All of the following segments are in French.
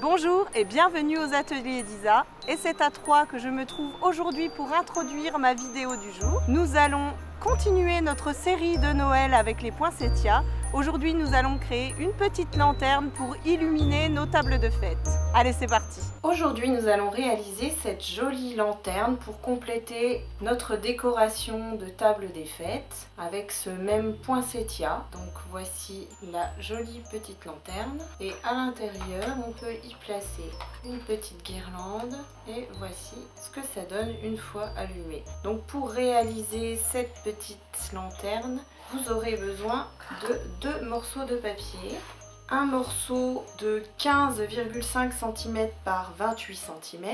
Bonjour et bienvenue aux ateliers d'Isa. Et c'est à Troyes que je me trouve aujourd'hui pour introduire ma vidéo du jour. Nous allons continuer notre série de Noël avec les poinsettias. Aujourd'hui, nous allons créer une petite lanterne pour illuminer nos tables de fête. Allez, c'est parti! Aujourd'hui, nous allons réaliser cette jolie lanterne pour compléter notre décoration de table des fêtes avec ce même poinsettia. Donc voici la jolie petite lanterne et à l'intérieur, on peut y placer une petite guirlande et voici ce que ça donne une fois allumée. Donc pour réaliser cette petite lanterne, vous aurez besoin de 2 morceaux de papier, un morceau de 15,5 cm par 28 cm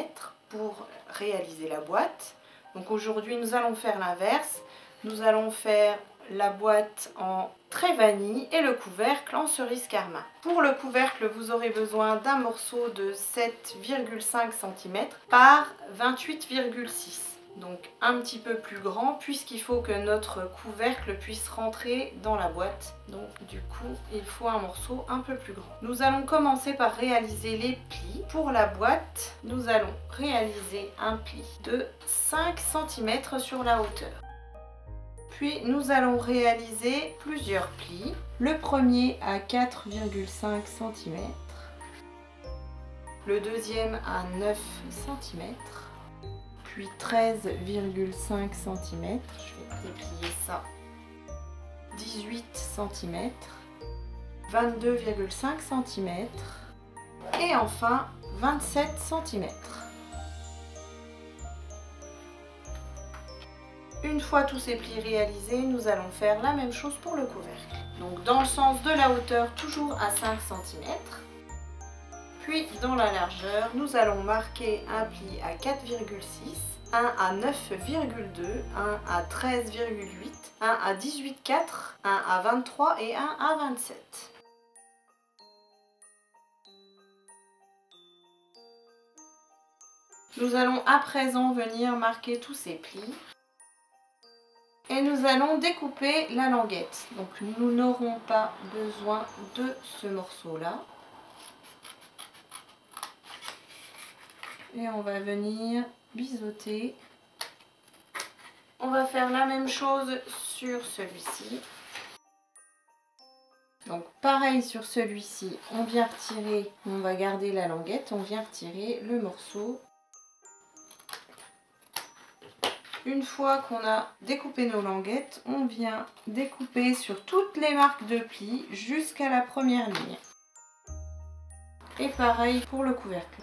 pour réaliser la boîte. Donc aujourd'hui nous allons faire l'inverse, nous allons faire la boîte en trait vanille et le couvercle en cerise carmin. Pour le couvercle, vous aurez besoin d'un morceau de 7,5 cm par 28,6 cm. Donc un petit peu plus grand puisqu'il faut que notre couvercle puisse rentrer dans la boîte. Donc du coup, il faut un morceau un peu plus grand. Nous allons commencer par réaliser les plis. Pour la boîte, nous allons réaliser un pli de 5 cm sur la hauteur. Puis nous allons réaliser plusieurs plis. Le premier à 4,5 cm, le deuxième à 9 cm, puis 13,5 cm, je vais déplier ça, 18 cm, 22,5 cm et enfin 27 cm. Une fois tous ces plis réalisés, nous allons faire la même chose pour le couvercle. Donc dans le sens de la hauteur, toujours à 5 cm. Puis dans la largeur, nous allons marquer un pli à 4,6, un à 9,2, un à 13,8, un à 18,4, un à 23 et un à 27. Nous allons à présent venir marquer tous ces plis. Et nous allons découper la languette. Donc nous n'aurons pas besoin de ce morceau-là. Et on va venir biseauter. On va faire la même chose sur celui-ci. Donc pareil sur celui-ci, on vient retirer, on va garder la languette, on vient retirer le morceau. Une fois qu'on a découpé nos languettes, on vient découper sur toutes les marques de plis jusqu'à la première ligne. Et pareil pour le couvercle.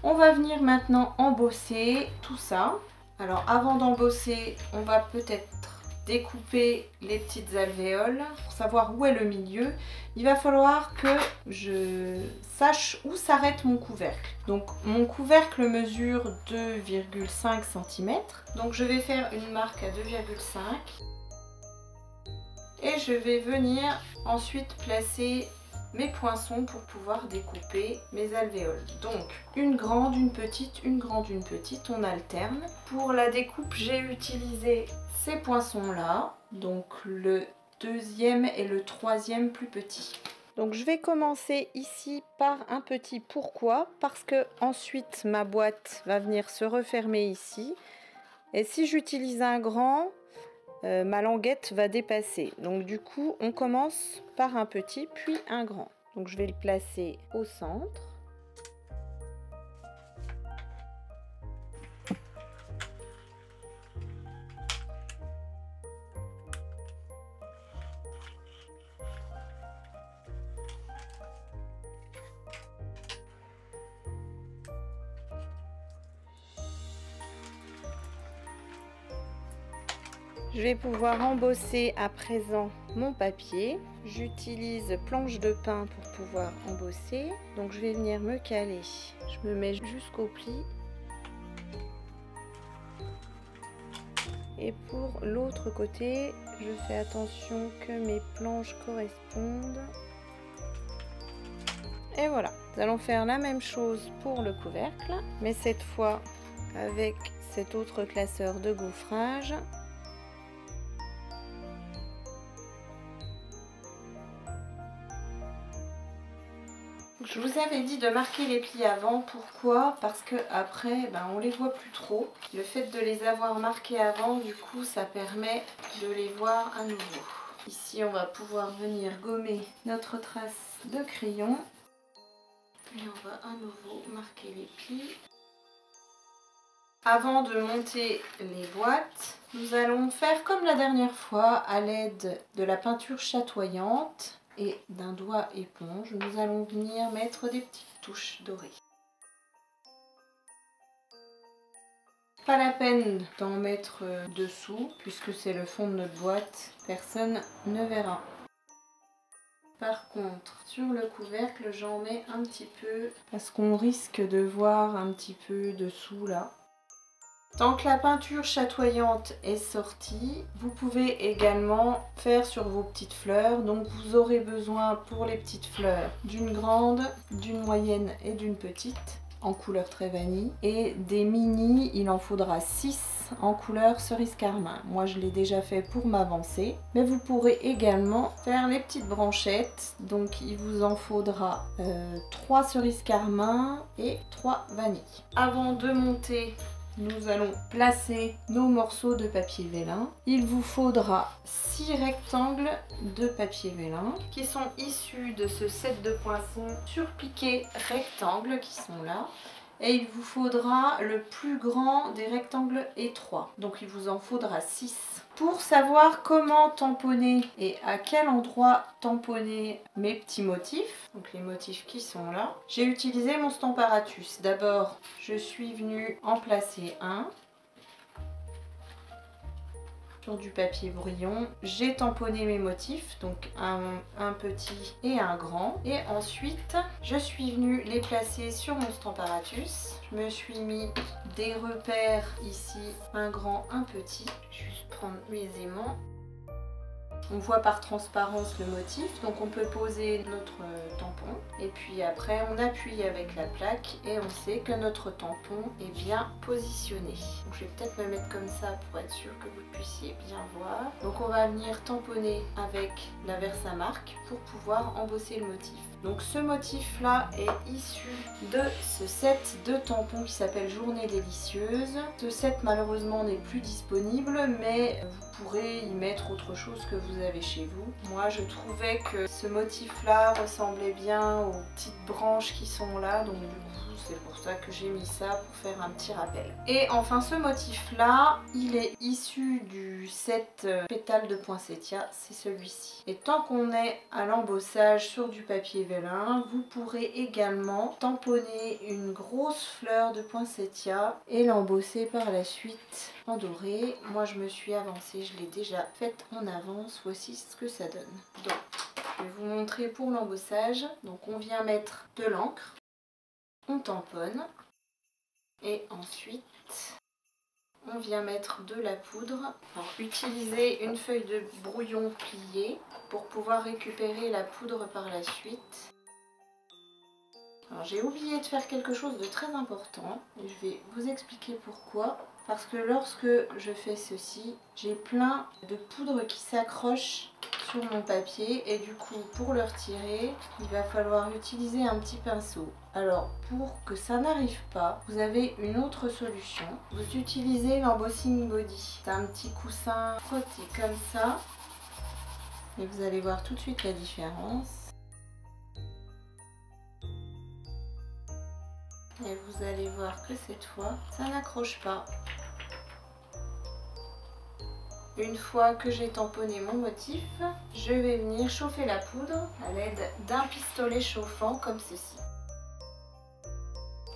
On va venir maintenant embosser tout ça. Alors avant d'embosser, on va peut-être découper les petites alvéoles pour savoir où est le milieu. Il va falloir que je sache où s'arrête mon couvercle. Donc mon couvercle mesure 2,5 cm. Donc je vais faire une marque à 2,5 et je vais venir ensuite placer mes poinçons pour pouvoir découper mes alvéoles. Donc une grande, une petite, une grande, une petite, on alterne. Pour la découpe, j'ai utilisé ces poinçons là, donc le deuxième et le troisième plus petit. Donc je vais commencer ici par un petit. Pourquoi? Parce que ensuite ma boîte va venir se refermer ici et si j'utilise un grand, ma languette va dépasser. Donc du coup on commence par un petit puis un grand. Donc je vais le placer au centre. Je vais pouvoir embosser à présent mon papier. J'utilise planche de pain pour pouvoir embosser. Donc je vais venir me caler. Je me mets jusqu'au pli. Et pour l'autre côté, je fais attention que mes planches correspondent. Et voilà, nous allons faire la même chose pour le couvercle, mais cette fois avec cet autre classeur de gaufrage. Je vous avais dit de marquer les plis avant, pourquoi? Parce que après, on les voit plus trop. Le fait de les avoir marqués avant, du coup, ça permet de les voir à nouveau. Ici, on va pouvoir venir gommer notre trace de crayon. Et on va à nouveau marquer les plis. Avant de monter les boîtes, nous allons faire comme la dernière fois à l'aide de la peinture chatoyante et d'un doigt éponge. Nous allons venir mettre des petites touches dorées. Pas la peine d'en mettre dessous puisque c'est le fond de notre boîte, personne ne verra. Par contre, sur le couvercle, j'en mets un petit peu parce qu'on risque de voir un petit peu dessous là. Tant que la peinture chatoyante est sortie, vous pouvez également faire sur vos petites fleurs. Donc vous aurez besoin pour les petites fleurs d'une grande, d'une moyenne et d'une petite en couleur très vanille. Et des mini, il en faudra 6 en couleur cerise carmin. Moi je l'ai déjà fait pour m'avancer. Mais vous pourrez également faire les petites branchettes. Donc il vous en faudra 3 cerises carmin et 3 vanilles. Avant de monter, nous allons placer nos morceaux de papier vélin. Il vous faudra 6 rectangles de papier vélin qui sont issus de ce set de poinçons surpiqués rectangles qui sont là. Et il vous faudra le plus grand des rectangles étroits. Donc il vous en faudra 6. Pour savoir comment tamponner et à quel endroit tamponner mes petits motifs, donc les motifs qui sont là, j'ai utilisé mon Stamparatus. D'abord, je suis venue en placer un sur du papier brouillon. J'ai tamponné mes motifs, donc un petit et un grand. Et ensuite, je suis venue les placer sur mon Stamparatus. Je me suis mis des repères ici, un grand, un petit. Je vais juste prendre mes aimants. On voit par transparence le motif, donc on peut poser notre tampon et puis après on appuie avec la plaque et on sait que notre tampon est bien positionné. Donc je vais peut-être me mettre comme ça pour être sûr que vous puissiez bien voir. Donc on va venir tamponner avec la Versamark pour pouvoir embosser le motif. Donc ce motif là est issu de ce set de tampons qui s'appelle Journée délicieuse. Ce set malheureusement n'est plus disponible, mais vous pourrez y mettre autre chose que vous avez chez vous. Moi je trouvais que ce motif là ressemblait bien aux petites branches qui sont là, donc du coup c'est pour ça que j'ai mis ça pour faire un petit rappel. Et enfin ce motif là, il est issu du set pétales de poinsettia, c'est celui-ci. Et tant qu'on est à l'embossage sur du papier vélin, vous pourrez également tamponner une grosse fleur de poinsettia et l'embosser par la suite en doré. Moi je me suis avancée, je l'ai déjà faite en avance, voici ce que ça donne. Donc je vais vous montrer pour l'embossage. Donc on vient mettre de l'encre, on tamponne et ensuite on vient mettre de la poudre. Alors, utilisez une feuille de brouillon pliée pour pouvoir récupérer la poudre par la suite. Alors j'ai oublié de faire quelque chose de très important et je vais vous expliquer pourquoi. Parce que lorsque je fais ceci, j'ai plein de poudre qui s'accroche sur mon papier et du coup pour le retirer, il va falloir utiliser un petit pinceau. Alors pour que ça n'arrive pas, vous avez une autre solution. Vous utilisez l'embossing body. C'est un petit coussin frotté comme ça et vous allez voir tout de suite la différence. Et vous allez voir que cette fois, ça n'accroche pas. Une fois que j'ai tamponné mon motif, je vais venir chauffer la poudre à l'aide d'un pistolet chauffant comme ceci.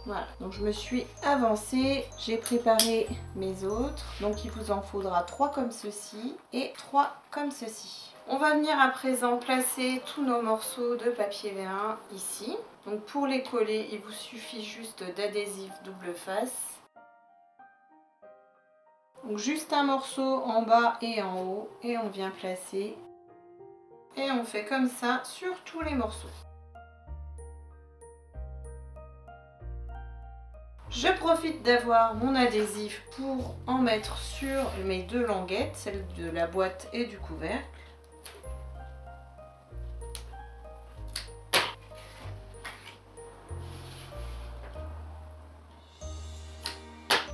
Voilà, donc je me suis avancée, j'ai préparé mes autres. Donc il vous en faudra 3 comme ceci et 3 comme ceci. On va venir à présent placer tous nos morceaux de papier vélin ici. Donc pour les coller, il vous suffit juste d'adhésif double face. Donc juste un morceau en bas et en haut et on vient placer. Et on fait comme ça sur tous les morceaux. Je profite d'avoir mon adhésif pour en mettre sur mes 2 languettes, celle de la boîte et du couvercle.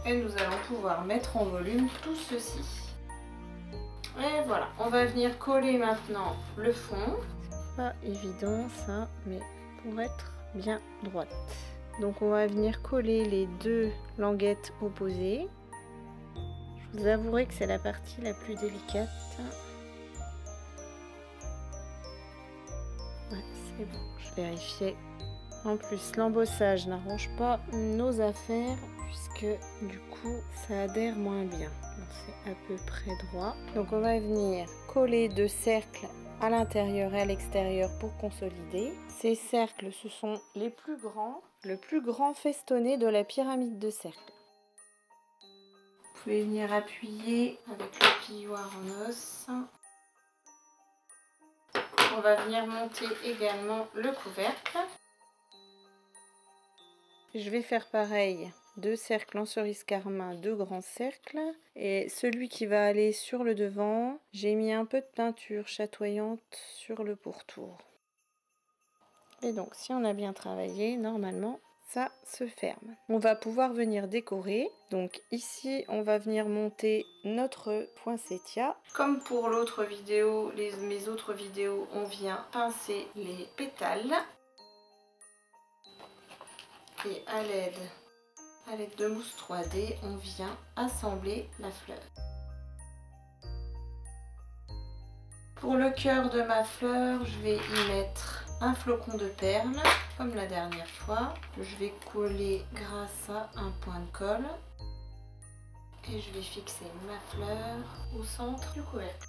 Et nous allons pouvoir mettre en volume tout ceci. Et voilà, on va venir coller maintenant le fond. C'est pas évident ça, mais pour être bien droite. Donc on va venir coller les deux languettes opposées. Je vous avouerai que c'est la partie la plus délicate. Ouais, c'est bon, je vérifiais. En plus, l'embossage n'arrange pas nos affaires puisque du coup, ça adhère moins bien. C'est à peu près droit. Donc on va venir coller deux cercles à l'intérieur et à l'extérieur pour consolider. Ces cercles, ce sont les plus grands, le plus grand festonné de la pyramide de cercles. Vous pouvez venir appuyer avec le pilloir en os. On va venir monter également le couvercle. Je vais faire pareil, deux cercles en cerise carmin, deux grands cercles. Et celui qui va aller sur le devant, j'ai mis un peu de peinture chatoyante sur le pourtour. Et donc si on a bien travaillé, normalement ça se ferme. On va pouvoir venir décorer. Donc ici on va venir monter notre poinsettia. Comme pour l'autre vidéo, mes autres vidéos, on vient pincer les pétales. Et à l'aide de mousse 3D, on vient assembler la fleur. Pour le cœur de ma fleur, je vais y mettre un flocon de perles, comme la dernière fois. Je vais coller grâce à un point de colle. Et je vais fixer ma fleur au centre du couvercle.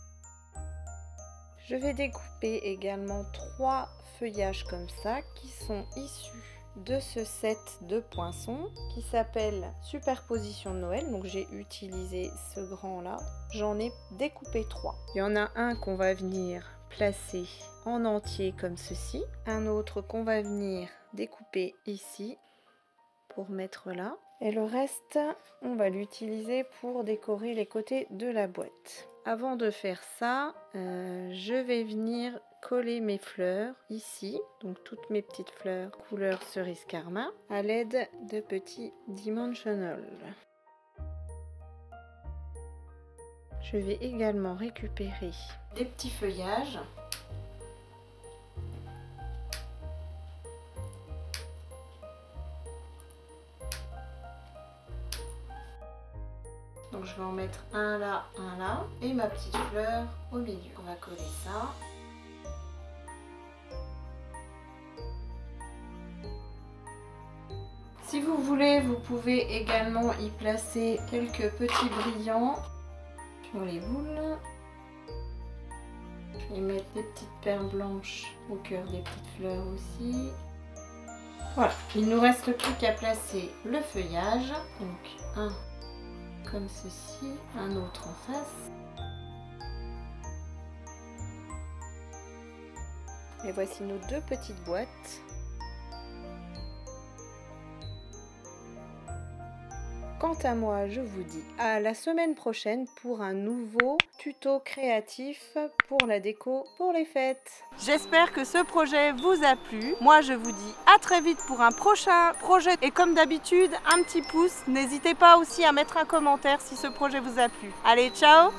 Je vais découper également 3 feuillages comme ça, qui sont issus de ce set de poinçons qui s'appelle Superposition de Noël. Donc j'ai utilisé ce grand là, j'en ai découpé 3. Il y en a un qu'on va venir placer en entier comme ceci, un autre qu'on va venir découper ici pour mettre là, et le reste on va l'utiliser pour décorer les côtés de la boîte. Avant de faire ça, je vais venir coller mes fleurs ici, donc toutes mes petites fleurs couleur cerise carmin, à l'aide de petits dimensional. Je vais également récupérer des petits feuillages. Donc je vais en mettre un là, et ma petite fleur au milieu. On va coller ça. Si vous voulez, vous pouvez également y placer quelques petits brillants sur les boules. Je vais mettre des petites perles blanches au cœur des petites fleurs aussi. Voilà, il ne nous reste plus qu'à placer le feuillage. Donc un comme ceci, un autre en face. Et voici nos deux petites boîtes. Quant à moi, je vous dis à la semaine prochaine pour un nouveau tuto créatif pour la déco pour les fêtes. J'espère que ce projet vous a plu. Moi, je vous dis à très vite pour un prochain projet. Et comme d'habitude, un petit pouce. N'hésitez pas aussi à mettre un commentaire si ce projet vous a plu. Allez, ciao!